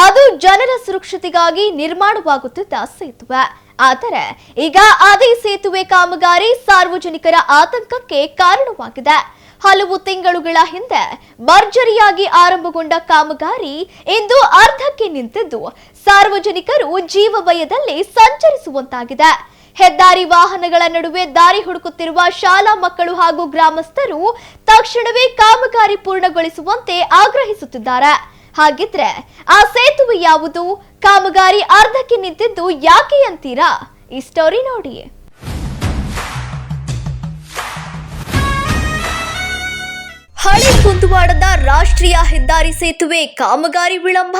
ಅದು ಜನರ ಸುರಕ್ಷತೆಗಾಗಿ ನಿರ್ಮಾಣವಾಗುತ್ತಿದ್ದ ಸೇತುವೆ. ಆದರೆ ಈಗ ಅದೇ ಸೇತುವೆ ಕಾಮಗಾರಿ ಸಾರ್ವಜನಿಕರ ಆತಂಕಕ್ಕೆ ಕಾರಣವಾಗಿದೆ. ಹಲವು ತಿಂಗಳುಗಳ ಹಿಂದೆ ಭರ್ಜರಿಯಾಗಿ ಆರಂಭಗೊಂಡ ಕಾಮಗಾರಿ ಇಂದು ಅರ್ಧಕ್ಕೆ ನಿಂತಿದ್ದು ಸಾರ್ವಜನಿಕರು ಜೀವ ಭಯದಲ್ಲಿ ಸಂಚರಿಸುವಂತಾಗಿದೆ. ಹೆದ್ದಾರಿ ವಾಹನಗಳ ನಡುವೆ ದಾರಿ ಹುಡುಕುತ್ತಿರುವ ಶಾಲಾ ಮಕ್ಕಳು ಹಾಗೂ ಗ್ರಾಮಸ್ಥರು ತಕ್ಷಣವೇ ಕಾಮಗಾರಿ ಪೂರ್ಣಗೊಳಿಸುವಂತೆ ಆಗ್ರಹಿಸುತ್ತಿದ್ದಾರೆ. ಹಾಗಿದ್ರೆ ಆ ಸೇತುವೆ ಯಾವುದು? ಕಾಮಗಾರಿ ಅರ್ಧಕ್ಕೆ ನಿಂತಿದ್ದು ಯಾಕೆ ಅಂತೀರಾ? ಈ ಸ್ಟೋರಿ ನೋಡಿ. ಹಳೆ ಕುಂದುವಾಡದ ರಾಷ್ಟ್ರೀಯ ಹೆದ್ದಾರಿ ಸೇತುವೆ ಕಾಮಗಾರಿ ವಿಳಂಬ.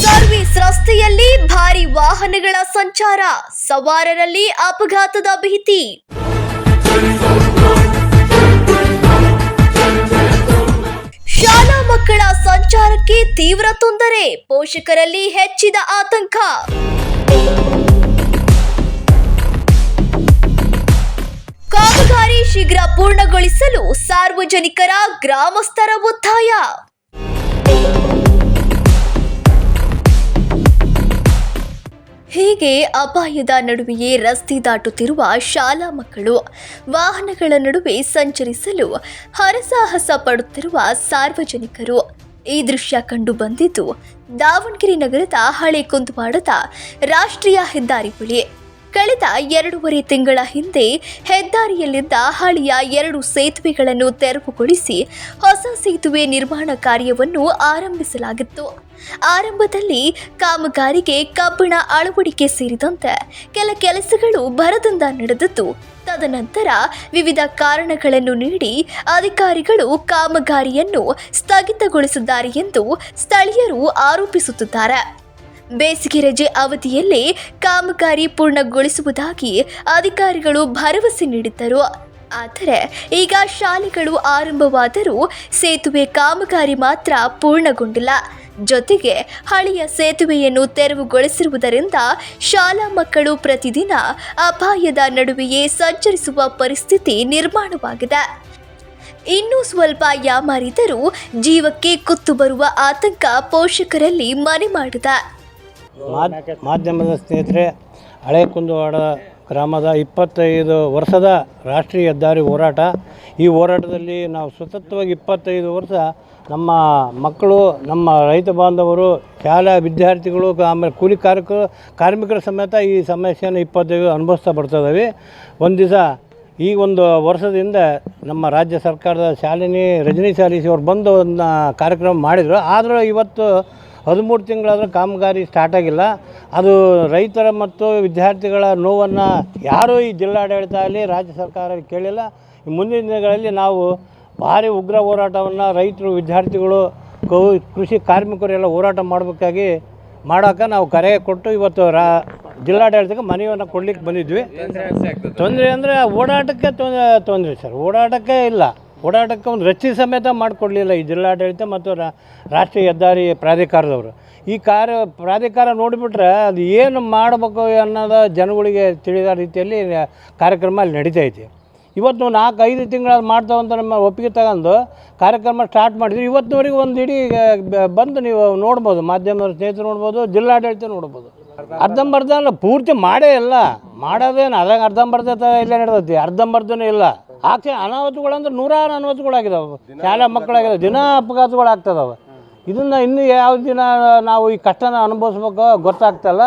ಸರ್ವಿಸ್ ರಸ್ತೆಯಲ್ಲಿ ಭಾರಿ ವಾಹನಗಳ ಸಂಚಾರ, ಸವಾರರಲ್ಲಿ ಅಪಘಾತದ ಭೀತಿ. ಶಾಲಾ ಮಕ್ಕಳ ಸಂಚಾರಕ್ಕೆ ತೀವ್ರ ತೊಂದರೆ, ಪೋಷಕರಲ್ಲಿ ಹೆಚ್ಚಿದ ಆತಂಕ. ಕಾಮಗಾರಿ ಶೀಘ್ರ ಪೂರ್ಣಗೊಳಿಸಲು ಸಾರ್ವಜನಿಕರ ಗ್ರಾಮಸ್ಥರ ಒತ್ತಾಯ. ಹೀಗೆ ಅಪಾಯದ ನಡುವೆಯೇ ರಸ್ತೆ ದಾಟುತ್ತಿರುವ ಶಾಲಾ ಮಕ್ಕಳು, ವಾಹನಗಳ ನಡುವೆ ಸಂಚರಿಸಲು ಹರಸಾಹಸ ಪಡುತ್ತಿರುವ ಸಾರ್ವಜನಿಕರು. ಈ ದೃಶ್ಯ ಕಂಡು ಬಂದಿದ್ದು ದಾವಣಗೆರೆ ನಗರದ ಹಳೆ ಕುಂದುವಾಡದ ರಾಷ್ಟ್ರೀಯ ಹೆದ್ದಾರಿ ಬಳಿ. ಕಳೆದ 2.5 ತಿಂಗಳ ಹಿಂದೆ ಹೆದ್ದಾರಿಯಲ್ಲಿದ್ದ ಹಳೆಯ 2 ಸೇತುವೆಗಳನ್ನು ತೆರವುಗೊಳಿಸಿ ಹೊಸ ಸೇತುವೆ ನಿರ್ಮಾಣ ಕಾರ್ಯವನ್ನು ಆರಂಭಿಸಲಾಗಿತ್ತು. ಆರಂಭದಲ್ಲಿ ಕಾಮಗಾರಿಗೆ ಕಬ್ಬಿಣ ಅಳವಡಿಕೆ ಸೇರಿದಂತೆ ಕೆಲ ಕೆಲಸಗಳು ಭರದಿಂದ ನಡೆದಿದ್ದು, ತದನಂತರ ವಿವಿಧ ಕಾರಣಗಳನ್ನು ನೀಡಿ ಅಧಿಕಾರಿಗಳು ಕಾಮಗಾರಿಯನ್ನು ಸ್ಥಗಿತಗೊಳಿಸಿದ್ದಾರೆ ಎಂದು ಸ್ಥಳೀಯರು ಆರೋಪಿಸುತ್ತಿದ್ದಾರೆ. ಬೇಸಿಗೆ ರಜೆ ಅವಧಿಯಲ್ಲಿ ಕಾಮಗಾರಿ ಪೂರ್ಣಗೊಳಿಸುವುದಾಗಿ ಅಧಿಕಾರಿಗಳು ಭರವಸೆ ನೀಡಿದ್ದರು. ಆದರೆ ಈಗ ಶಾಲೆಗಳು ಆರಂಭವಾದರೂ ಸೇತುವೆ ಕಾಮಗಾರಿ ಮಾತ್ರ ಪೂರ್ಣಗೊಂಡಿಲ್ಲ. ಜೊತೆಗೆ ಹಳೆಯ ಸೇತುವೆಯನ್ನು ತೆರವುಗೊಳಿಸಿರುವುದರಿಂದ ಶಾಲಾ ಮಕ್ಕಳು ಪ್ರತಿದಿನ ಅಪಾಯದ ನಡುವೆಯೇ ಸಂಚರಿಸುವ ಪರಿಸ್ಥಿತಿ ನಿರ್ಮಾಣವಾಗಿದೆ. ಇನ್ನೂ ಸ್ವಲ್ಪ ಯಾಮಾರಿದರೂ ಜೀವಕ್ಕೆ ಕುತ್ತು ಬರುವ ಆತಂಕ ಪೋಷಕರಲ್ಲಿ ಮನೆ ಮಾಡಿದೆ. ಮಾಧ್ಯಮದ ಸ್ನೇಹಿತರೆ, ಹಳೆ ಕುಂದುವಾಡ ಗ್ರಾಮದ 25 ವರ್ಷದ ರಾಷ್ಟ್ರೀಯ ಹೆದ್ದಾರಿ ಹೋರಾಟ. ಈ ಹೋರಾಟದಲ್ಲಿ ನಾವು ಸತತವಾಗಿ 25 ವರ್ಷ ನಮ್ಮ ಮಕ್ಕಳು, ನಮ್ಮ ರೈತ ಬಾಂಧವರು, ಶಾಲಾ ವಿದ್ಯಾರ್ಥಿಗಳು, ಆಮೇಲೆ ಕೂಲಿ ಕಾರ್ಮಿಕರ ಸಮೇತ ಈ ಸಮಸ್ಯೆಯನ್ನು 25 ಅನುಭವಿಸ್ತಾ ಬರ್ತಿದ್ದೀವಿ. ಒಂದು ದಿವಸ ಈ ಒಂದು ವರ್ಷದಿಂದ ನಮ್ಮ ರಾಜ್ಯ ಸರ್ಕಾರದ ಶಾಲಿನಿ ರಜನಿ ಶಾಲಿಸಿ ಅವ್ರು ಬಂದು ಒಂದು ಕಾರ್ಯಕ್ರಮ ಮಾಡಿದರು. ಆದರೂ ಇವತ್ತು 13 ತಿಂಗಳಾದರೂ ಕಾಮಗಾರಿ ಸ್ಟಾರ್ಟ್ ಆಗಿಲ್ಲ. ಅದು ರೈತರ ಮತ್ತು ವಿದ್ಯಾರ್ಥಿಗಳ ನೋವನ್ನು ಯಾರೂ ಈ ಜಿಲ್ಲಾಡಳಿತ ಆಗಲಿ ರಾಜ್ಯ ಸರ್ಕಾರ ಕೇಳಿಲ್ಲ. ಮುಂದಿನ ದಿನಗಳಲ್ಲಿ ನಾವು ಭಾರಿ ಉಗ್ರ ಹೋರಾಟವನ್ನು ರೈತರು, ವಿದ್ಯಾರ್ಥಿಗಳು, ಕೃಷಿ ಕಾರ್ಮಿಕರೆಲ್ಲ ಹೋರಾಟ ಮಾಡೋಕ್ಕೆ ನಾವು ಕರೆ ಕೊಟ್ಟು ಇವತ್ತು ಜಿಲ್ಲಾಡಳಿತಕ್ಕೆ ಮನವಿಯನ್ನು ಕೊಡ್ಲಿಕ್ಕೆ ಬಂದಿದ್ವಿ. ತೊಂದರೆ ಅಂದರೆ ಓಡಾಟಕ್ಕೆ ತೊಂದರೆ ಸರ್, ಓಡಾಟಕ್ಕೆ ಇಲ್ಲ. ಓಡಾಟಕ್ಕೆ ಒಂದು ರಸ್ತೆ ಸಮೇತ ಮಾಡಿಕೊಡ್ಲಿಲ್ಲ ಈ ಜಿಲ್ಲಾಡಳಿತ ಮತ್ತು ರಾಷ್ಟ್ರೀಯ ಹೆದ್ದಾರಿ ಪ್ರಾಧಿಕಾರದವರು. ಈ ಪ್ರಾಧಿಕಾರ ನೋಡಿಬಿಟ್ರೆ ಅದು ಏನು ಮಾಡಬೇಕು ಅನ್ನೋದು ಜನಗಳಿಗೆ ತಿಳಿದ ರೀತಿಯಲ್ಲಿ ಕಾರ್ಯಕ್ರಮ ಅಲ್ಲಿ ನಡೀತೈತಿ. ಇವತ್ತು 4-5 ತಿಂಗಳು ಮಾಡ್ತಾವಂತ ನಮ್ಮ ಒಪ್ಪಿಗೆ ತಗೊಂಡು ಕಾರ್ಯಕ್ರಮ ಸ್ಟಾರ್ಟ್ ಮಾಡಿದ್ವಿ. ಇವತ್ತಿನವರೆಗೆ ಒಂದು ಇಡೀ ಬಂದು ನೀವು ನೋಡ್ಬೋದು, ಮಾಧ್ಯಮದ ಸ್ನೇಹಿತರು ನೋಡ್ಬೋದು, ಜಿಲ್ಲಾಡಳಿತ ನೋಡ್ಬೋದು. ಅರ್ಧಂಬರ್ಧ ಅಲ್ಲ, ಪೂರ್ತಿ ಮಾಡೇ ಇಲ್ಲ. ಮಾಡೋದೇನು ಅದಾಗ ಅರ್ಧಂಬರ್ಧ ಇಲ್ಲ ನಡೆದೈತಿ, ಅರ್ಧಂಬರ್ಧನೂ ಇಲ್ಲ. ಅನಾಹುತಗಳಂದ್ರೆ 100 ಅನಾಹುತಗಳಾಗಿದ್ದಾವೆ, ಶಾಲಾ ಮಕ್ಕಳಾಗಿದ್ದಾವೆ, ದಿನ ಅಪಘಾತಗಳು ಆಗ್ತದವೆ. ಇದನ್ನು ಇನ್ನೂ ಯಾವ ದಿನ ನಾವು ಈ ಕಷ್ಟನ ಅನುಭವಿಸ್ಬೇಕು ಗೊತ್ತಾಗ್ತಲ್ಲ.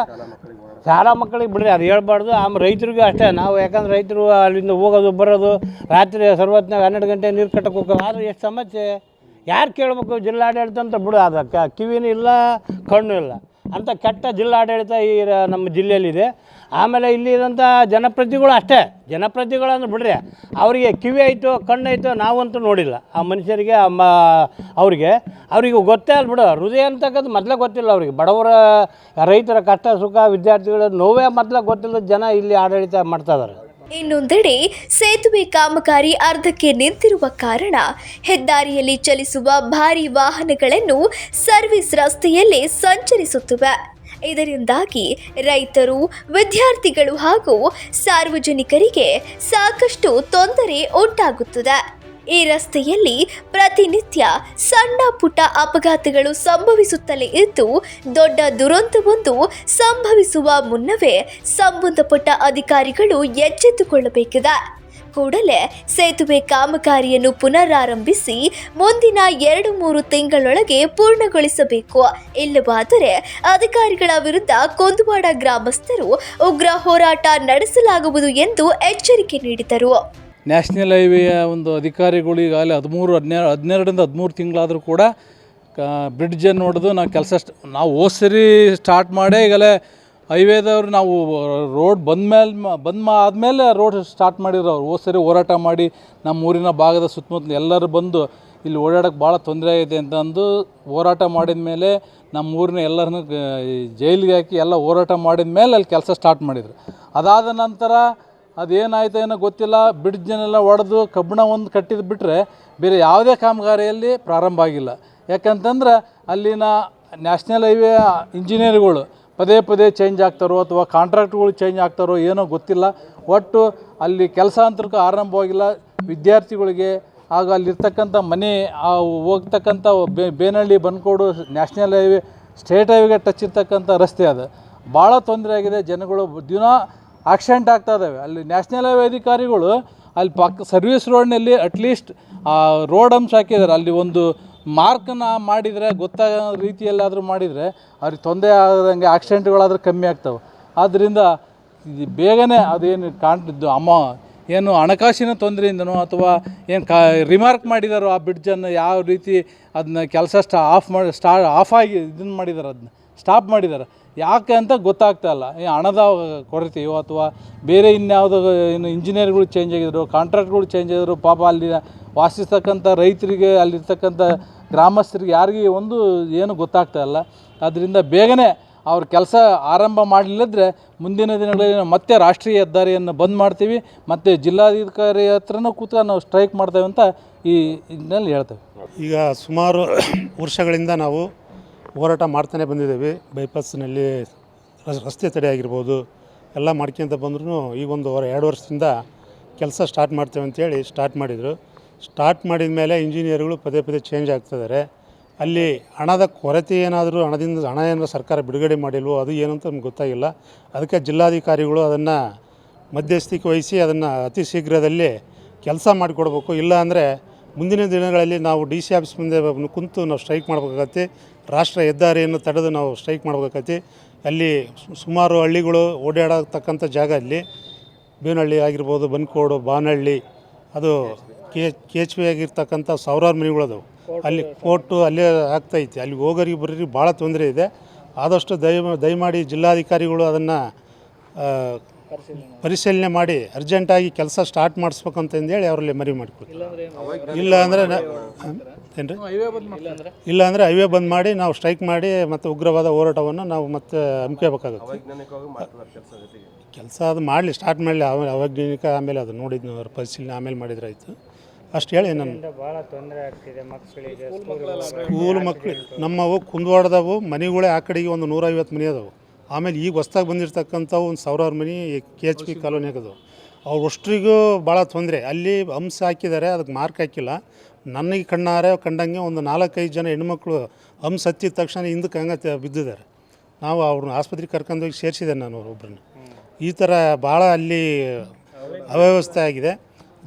ಶಾಲಾ ಮಕ್ಕಳಿಗೆ ಬಿಡ್ರಿ, ಅದು ಹೇಳ್ಬಾರ್ದು. ಆಮೇಲೆ ರೈತರಿಗೂ ಅಷ್ಟೇ. ನಾವು ಯಾಕಂದ್ರೆ ರೈತರು ಅಲ್ಲಿಂದ ಹೋಗೋದು ಬರೋದು, ರಾತ್ರಿ ಸರ್ವತ್ನಾಗ 12 ಗಂಟೆ ನೀರು ಕಟ್ಟಕ್ಕೆ ಹೋಗೋದು. ಆದರೆ ಎಷ್ಟು ಸಮಸ್ಯೆ ಯಾರು ಕೇಳಬೇಕು? ಜಿಲ್ಲಾಡಳಿತ ಅಂತ ಬಿಡು, ಅದಕ್ಕೆ ಕಿವಿನೂ ಇಲ್ಲ, ಕಣ್ಣು ಇಲ್ಲ ಅಂತ ಕೆಟ್ಟ ಜಿಲ್ಲಾಡಳಿತ ಈ ನಮ್ಮ ಜಿಲ್ಲೆಯಲ್ಲಿದೆ. ಆಮೇಲೆ ಇಲ್ಲಿರೋಂಥ ಜನಪ್ರತಿನಿಧಿಗಳು ಅಷ್ಟೇ. ಜನಪ್ರತಿನಿಧಿಗಳಂದ್ರೆ ಬಿಡ್ರಿ, ಅವರಿಗೆ ಕಿವಿ ಆಯಿತು, ಕಣ್ಣಾಯಿತು, ನಾವಂತೂ ನೋಡಿಲ್ಲ. ಆ ಮನುಷ್ಯರಿಗೆ ಅವರಿಗೆ ಗೊತ್ತೇ ಅಲ್ಲ ಬಿಡು. ಹೃದಯ ಅಂತಕ್ಕಂಥ ಮೊದಲೇ ಗೊತ್ತಿಲ್ಲ ಅವರಿಗೆ. ಬಡವರ ರೈತರ ಕಷ್ಟ ಸುಖ, ವಿದ್ಯಾರ್ಥಿಗಳ ನೋವೇ ಮೊದಲೇ ಗೊತ್ತಿಲ್ಲದ ಜನ ಇಲ್ಲಿ ಆಡಳಿತ ಮಾಡ್ತಾಯಿದ್ದಾರೆ. ಇನ್ನೊಂದೆಡೆ ಸೇತುವೆ ಕಾಮಗಾರಿ ಅರ್ಧಕ್ಕೆ ನಿಂತಿರುವ ಕಾರಣ ಹೆದ್ದಾರಿಯಲ್ಲಿ ಚಲಿಸುವ ಭಾರಿ ವಾಹನಗಳನ್ನು ಸರ್ವಿಸ್ ರಸ್ತೆಯಲ್ಲೇ ಸಂಚರಿಸುತ್ತಿವೆ. ಇದರಿಂದಾಗಿ ರೈತರು, ವಿದ್ಯಾರ್ಥಿಗಳು ಹಾಗೂ ಸಾರ್ವಜನಿಕರಿಗೆ ಸಾಕಷ್ಟು ತೊಂದರೆ ಉಂಟಾಗುತ್ತದೆ. ಈ ರಸ್ತೆಯಲ್ಲಿ ಪ್ರತಿನಿತ್ಯ ಸಣ್ಣ ಪುಟ್ಟ ಅಪಘಾತಗಳು ಸಂಭವಿಸುತ್ತಲೇ ಇದ್ದು ದೊಡ್ಡ ದುರಂತವೊಂದು ಸಂಭವಿಸುವ ಮುನ್ನವೇ ಸಂಬಂಧಪಟ್ಟ ಅಧಿಕಾರಿಗಳು ಎಚ್ಚೆತ್ತುಕೊಳ್ಳಬೇಕಿದೆ. ಕೂಡಲೇ ಸೇತುವೆ ಕಾಮಗಾರಿಯನ್ನು ಪುನರಾರಂಭಿಸಿ ಮುಂದಿನ 2-3 ತಿಂಗಳೊಳಗೆ ಪೂರ್ಣಗೊಳಿಸಬೇಕು. ಇಲ್ಲವಾದರೆ ಅಧಿಕಾರಿಗಳ ವಿರುದ್ಧ ಕುಂದುವಾಡ ಗ್ರಾಮಸ್ಥರು ಉಗ್ರ ಹೋರಾಟ ನಡೆಸಲಾಗುವುದು ಎಂದು ಎಚ್ಚರಿಕೆ ನೀಡಿದರು. ನ್ಯಾಷನಲ್ ಹೈವೇಯ ಒಂದು ಅಧಿಕಾರಿಗಳು ಈಗಾಗಲೇ 12-13 ತಿಂಗಳಾದರೂ ಕೂಡ ಬ್ರಿಡ್ಜನ್ನು ನೋಡೋದು ನಾವು ಹೋದ ಸರಿ ಸ್ಟಾರ್ಟ್ ಮಾಡೇ ಈಗಲೇ ಹೈವೇದವ್ರು ನಾವು ರೋಡ್ ಬಂದ್ ಆದಮೇಲೆ ರೋಡ್ ಸ್ಟಾರ್ಟ್ ಮಾಡಿದ್ರು. ಅವ್ರು ಹೋದ ಸರಿ ಹೋರಾಟ ಮಾಡಿ ನಮ್ಮ ಊರಿನ ಭಾಗದ ಸುತ್ತಮುತ್ತಲು ಎಲ್ಲರೂ ಬಂದು ಇಲ್ಲಿ ಓಡಾಡೋಕ್ಕೆ ಭಾಳ ತೊಂದರೆ ಆಗಿದೆ ಅಂತಂದು ಹೋರಾಟ ಮಾಡಿದ ಮೇಲೆ ನಮ್ಮ ಊರಿನ ಎಲ್ಲರನ್ನೂ ಜೈಲಿಗೆ ಹಾಕಿ ಎಲ್ಲ ಹೋರಾಟ ಮಾಡಿದ ಮೇಲೆ ಅಲ್ಲಿ ಕೆಲಸ ಸ್ಟಾರ್ಟ್ ಮಾಡಿದರು. ಅದಾದ ನಂತರ ಅದೇನಾಯ್ತು ಏನೋ ಗೊತ್ತಿಲ್ಲ, ಬ್ರಿಡ್ಜನ್ನೆಲ್ಲ ಒಡೆದು ಕಬ್ಬಣ ಒಂದು ಕಟ್ಟಿದ್ದು ಬಿಟ್ಟರೆ ಬೇರೆ ಯಾವುದೇ ಕಾಮಗಾರಿಯಲ್ಲಿ ಪ್ರಾರಂಭ ಆಗಿಲ್ಲ. ಯಾಕಂತಂದ್ರೆ ಅಲ್ಲಿನ ನ್ಯಾಷನಲ್ ಹೈವೇ ಇಂಜಿನಿಯರ್ಗಳು ಪದೇ ಚೇಂಜ್ ಆಗ್ತಾರೋ ಅಥವಾ ಕಾಂಟ್ರಾಕ್ಟ್ಗಳು ಚೇಂಜ್ ಆಗ್ತಾರೋ ಏನೋ ಗೊತ್ತಿಲ್ಲ. ಒಟ್ಟು ಅಲ್ಲಿ ಕೆಲಸ ಅಂತರಕ್ಕೂ ಆರಂಭವಾಗಿಲ್ಲ. ವಿದ್ಯಾರ್ಥಿಗಳಿಗೆ ಆಗ ಅಲ್ಲಿರ್ತಕ್ಕಂಥ ಮನೆ ಹೋಗ್ತಕ್ಕಂಥ Benahalli ಬನ್ಕೋಡು national highway state ಹೈವೇಗೆ touch ಇರ್ತಕ್ಕಂಥ ರಸ್ತೆ ಅದು ಭಾಳ ತೊಂದರೆ ಆಗಿದೆ. ಜನಗಳು ದಿನ ಆಕ್ಸಿಡೆಂಟ್ ಆಗ್ತಾ ಇದ್ದಾವೆ. ಅಲ್ಲಿ ನ್ಯಾಷನಲ್ ಹೈವೇ ಅಧಿಕಾರಿಗಳು ಅಲ್ಲಿ ಸರ್ವಿಸ್ ರೋಡ್ನಲ್ಲಿ ಅಟ್ಲೀಸ್ಟ್ ರೋಡ್ ಅಂಶ ಹಾಕಿದ್ದಾರೆ. ಅಲ್ಲಿ ಒಂದು ಮಾರ್ಕನ್ನು ಮಾಡಿದರೆ ಗೊತ್ತಾಗೋ ರೀತಿಯಲ್ಲಾದರೂ ಮಾಡಿದರೆ ಅವ್ರಿಗೆ ತೊಂದರೆ ಆಗದಂಗೆ ಆಕ್ಸಿಡೆಂಟ್ಗಳಾದರೂ ಕಮ್ಮಿ ಆಗ್ತವೆ. ಆದ್ದರಿಂದ ಬೇಗನೆ ಅದೇನು ಏನು ಹಣಕಾಸಿನ ತೊಂದರೆಯಿಂದನೋ ಅಥವಾ ಏನು ರಿಮಾರ್ಕ್ ಮಾಡಿದಾರೋ ಆ ಬ್ರಿಡ್ಜನ್ನು ಯಾವ ರೀತಿ ಅದನ್ನ ಕೆಲಸ ಆಫ್ ಆಗಿ ಇದನ್ನು ಮಾಡಿದ್ದಾರೆ, ಅದನ್ನ ಸ್ಟಾಪ್ ಮಾಡಿದ್ದಾರೆ. ಯಾಕೆ ಅಂತ ಗೊತ್ತಾಗ್ತಾ ಇಲ್ಲ. ಹಣದ ಕೊರತೆಯೋ ಅಥವಾ ಬೇರೆ ಇನ್ಯಾವುದೋ ಏನು ಇಂಜಿನಿಯರ್ಗಳು ಚೇಂಜ್ ಆಗಿದ್ರು, ಕಾಂಟ್ರಾಕ್ಟ್ಗಳು ಚೇಂಜ್ ಆಗಿದ್ರು, ಪಾಪ ಅಲ್ಲಿ ವಾಸಿಸ್ತಕ್ಕಂಥ ರೈತರಿಗೆ ಅಲ್ಲಿರ್ತಕ್ಕಂಥ ಗ್ರಾಮಸ್ಥರಿಗೆ ಯಾರಿಗೆ ಒಂದು ಏನು ಗೊತ್ತಾಗ್ತಾ ಇಲ್ಲ. ಆದ್ದರಿಂದ ಬೇಗನೆ ಅವ್ರ ಕೆಲಸ ಆರಂಭ ಮಾಡಲಿಲ್ಲದ್ರೆ ಮುಂದಿನ ದಿನಗಳಲ್ಲಿ ಮತ್ತೆ ರಾಷ್ಟ್ರೀಯ ಹೆದ್ದಾರಿಯನ್ನು ಬಂದ್ ಮಾಡ್ತೀವಿ, ಮತ್ತು ಜಿಲ್ಲಾಧಿಕಾರಿ ಹತ್ರನೂ ಕೂತ್ಕೊಂಡು ನಾವು ಸ್ಟ್ರೈಕ್ ಮಾಡ್ತೇವೆ ಅಂತ ಈ ಇದನ್ನಲ್ಲಿ ಹೇಳ್ತೇವೆ. ಈಗ ಸುಮಾರು ವರ್ಷಗಳಿಂದ ನಾವು ಹೋರಾಟ ಮಾಡ್ತಾನೆ ಬಂದಿದ್ದೇವೆ. ಬೈಪಾಸ್ನಲ್ಲಿ ರಸ್ತೆ ತಡೆ ಆಗಿರ್ಬೋದು ಎಲ್ಲ ಮಾಡ್ಕೊಂತ ಬಂದ್ರೂ ಈಗ 2 ವರ್ಷದಿಂದ ಕೆಲಸ ಸ್ಟಾರ್ಟ್ ಮಾಡ್ತೇವೆ ಅಂತೇಳಿ ಸ್ಟಾರ್ಟ್ ಮಾಡಿದರು. ಸ್ಟಾರ್ಟ್ ಮಾಡಿದ ಮೇಲೆ ಇಂಜಿನಿಯರ್ಗಳು ಪದೇ ಚೇಂಜ್ ಆಗ್ತಿದ್ದಾರೆ. ಅಲ್ಲಿ ಹಣದ ಕೊರತೆ ಏನಾದರೂ ಹಣ ಏನಾದರೂ ಸರ್ಕಾರ ಬಿಡುಗಡೆ ಮಾಡಿಲ್ವೋ ಅದು ಏನು ಅಂತ ನಮ್ಗೆ ಗೊತ್ತಾಗಿಲ್ಲ. ಅದಕ್ಕೆ ಜಿಲ್ಲಾಧಿಕಾರಿಗಳು ಅದನ್ನು ಮಧ್ಯಸ್ಥಿಕೆ ವಹಿಸಿ ಅದನ್ನು ಅತಿ ಶೀಘ್ರದಲ್ಲಿ ಕೆಲಸ ಮಾಡಿಕೊಡ್ಬೇಕು. ಇಲ್ಲ ಅಂದರೆ ಮುಂದಿನ ದಿನಗಳಲ್ಲಿ ನಾವು DC ಆಫೀಸ್ ಮುಂದೆ ಕುಂತು ನಾವು ಸ್ಟ್ರೈಕ್ ಮಾಡಬೇಕಾಗತ್ತೆ. ರಾಷ್ಟ್ರ ಹೆದ್ದಾರಿಯನ್ನು ತಡೆದು ನಾವು ಸ್ಟ್ರೈಕ್ ಮಾಡಬೇಕಾಗತ್ತೆ. ಅಲ್ಲಿ ಸುಮಾರು ಹಳ್ಳಿಗಳು ಓಡಾಡತಕ್ಕಂಥ ಜಾಗ ಅಲ್ಲಿ ಬೇನಹಳ್ಳಿ ಆಗಿರ್ಬೋದು, ಬನ್ಕೋಡು, ಬಾನಹಳ್ಳಿ, ಅದು KHP ಆಗಿರ್ತಕ್ಕಂಥ ಸಾವಿರಾರು ಮನೆಗಳದವು. ಅಲ್ಲಿ ಕೋರ್ಟು ಅಲ್ಲೇ ಆಗ್ತೈತಿ. ಅಲ್ಲಿ ಹೋಗೋರಿಗೆ ಬರೋರಿಗೆ ಭಾಳ ತೊಂದರೆ ಇದೆ. ಆದಷ್ಟು ದಯಮಾಡಿ ಜಿಲ್ಲಾಧಿಕಾರಿಗಳು ಅದನ್ನು ಪರಿಶೀಲನೆ ಮಾಡಿ ಅರ್ಜೆಂಟಾಗಿ ಕೆಲಸ ಸ್ಟಾರ್ಟ್ ಮಾಡಿಸ್ಬೇಕಂತಂದೇಳಿ ಅವರಲ್ಲಿ ಮನವಿ ಮಾಡಿಕೊಡ್ತೀವಿ. ಇಲ್ಲ ಅಂದರೆ ಹೈವೇ ಬಂದ್ ಮಾಡಿ ನಾವು ಸ್ಟ್ರೈಕ್ ಮಾಡಿ ಮತ್ತು ಉಗ್ರವಾದ ಹೋರಾಟವನ್ನು ನಾವು ಮತ್ತೆ ಹಮ್ಮಿಕೋಬೇಕಾಗುತ್ತೆ. ಕೆಲಸ ಅದು ಮಾಡಲಿ, ಸ್ಟಾರ್ಟ್ ಮಾಡಲಿ. ಅವೈಜ್ಞಾನಿಕ ಆಮೇಲೆ ಅದು ನೋಡಿದ್ವಿ, ಅವ್ರ ಪರಿಶೀಲನೆ ಆಮೇಲೆ ಮಾಡಿದ್ರೆ ಆಯಿತು. ಅಷ್ಟು ಹೇಳಿ ನಾನು ಭಾಳ ತೊಂದರೆ ಆಗ್ತಿದೆ ಮಕ್ಕಳಿಗೆ. ಸ್ಕೂಲ್ ಮಕ್ಕಳು ನಮ್ಮವು ಕುಂದವಾಡದವು ಮನೆಗಳೇ ಆ ಕಡೆಗೆ 150 ಮನೆ ಅದಾವು. ಆಮೇಲೆ ಈಗ ಹೊಸ್ದಾಗಿ ಬಂದಿರತಕ್ಕಂಥವು 1000 ಮನೆ KHP ಕಾಲೋನಿಯಾಗ ಅದಾವು. ಅವ್ರು ಅಷ್ಟ್ರಿಗೂ ಭಾಳ ತೊಂದರೆ. ಅಲ್ಲಿ ಅಂಶ ಹಾಕಿದ್ದಾರೆ, ಅದಕ್ಕೆ ಮಾರ್ಕ್ ಹಾಕಿಲ್ಲ. ನನಗೆ ಕಂಡಂಗೆ 4-5 ಜನ ಹೆಣ್ಮಕ್ಳು ಅಂಶ ಹತ್ತಿದ ತಕ್ಷಣ ಹಿಂದಕ್ಕೆ ಹಂಗೆ ಬಿದ್ದಿದ್ದಾರೆ. ನಾವು ಅವ್ರನ್ನ ಆಸ್ಪತ್ರೆಗೆ ಕರ್ಕೊಂಡೋಗಿ ಸೇರಿಸಿದೆ ನಾನು ಒಬ್ಬರನ್ನ. ಈ ಥರ ಭಾಳ ಅಲ್ಲಿ ಅವ್ಯವಸ್ಥೆ ಆಗಿದೆ.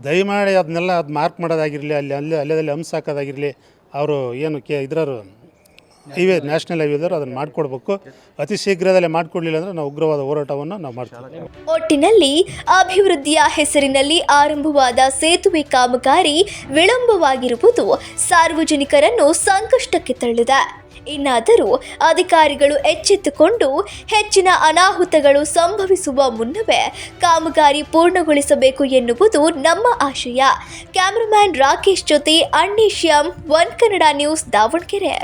ದಯಮಾಡಿ ಅದನ್ನೆಲ್ಲ ಮಾರ್ಕ್ ಮಾಡೋದಾಗಿರಲಿ, ಅಲ್ಲದಲ್ಲಿ ಅಂಶ ಹಾಕೋದಾಗಿರಲಿ, ಅವರು ಏನು ಇದ್ರರು ಹೈವೇ ನ್ಯಾಷನಲ್ ಹೈವೇದವರು ಅದನ್ನು ಮಾಡಿಕೊಡ್ಬೇಕು. ಅತಿ ಶೀಘ್ರದಲ್ಲೇ ಮಾಡಿಕೊಡ್ಲಿಲ್ಲ ಅಂದರೆ ನಾವು ಉಗ್ರವಾದ ಹೋರಾಟವನ್ನು ನಾವು ಮಾಡ್ತೀವಿ. ಒಟ್ಟಿನಲ್ಲಿ ಅಭಿವೃದ್ಧಿಯ ಹೆಸರಿನಲ್ಲಿ ಆರಂಭವಾದ ಸೇತುವೆ ಕಾಮಗಾರಿ ವಿಳಂಬವಾಗಿರುವುದು ಸಾರ್ವಜನಿಕರನ್ನು ಸಂಕಷ್ಟಕ್ಕೆ ತಳ್ಳಿದೆ. ಇನ್ನಾದರೂ ಅಧಿಕಾರಿಗಳು ಎಚ್ಚೆತ್ತುಕೊಂಡು ಹೆಚ್ಚಿನ ಅನಾಹುತಗಳು ಸಂಭವಿಸುವ ಮುನ್ನವೇ ಕಾಮಗಾರಿ ಪೂರ್ಣಗೊಳಿಸಬೇಕು ಎನ್ನುವುದು ನಮ್ಮ ಆಶಯ. ಕ್ಯಾಮರಾಮ್ಯಾನ್ ರಾಕೇಶ್ ಜೊತೆ ಅಣ್ಣೇಶ್ಯಾಮ್, ಒನ್ ಕನ್ನಡ ನ್ಯೂಸ್, ದಾವಣಗೆರೆ.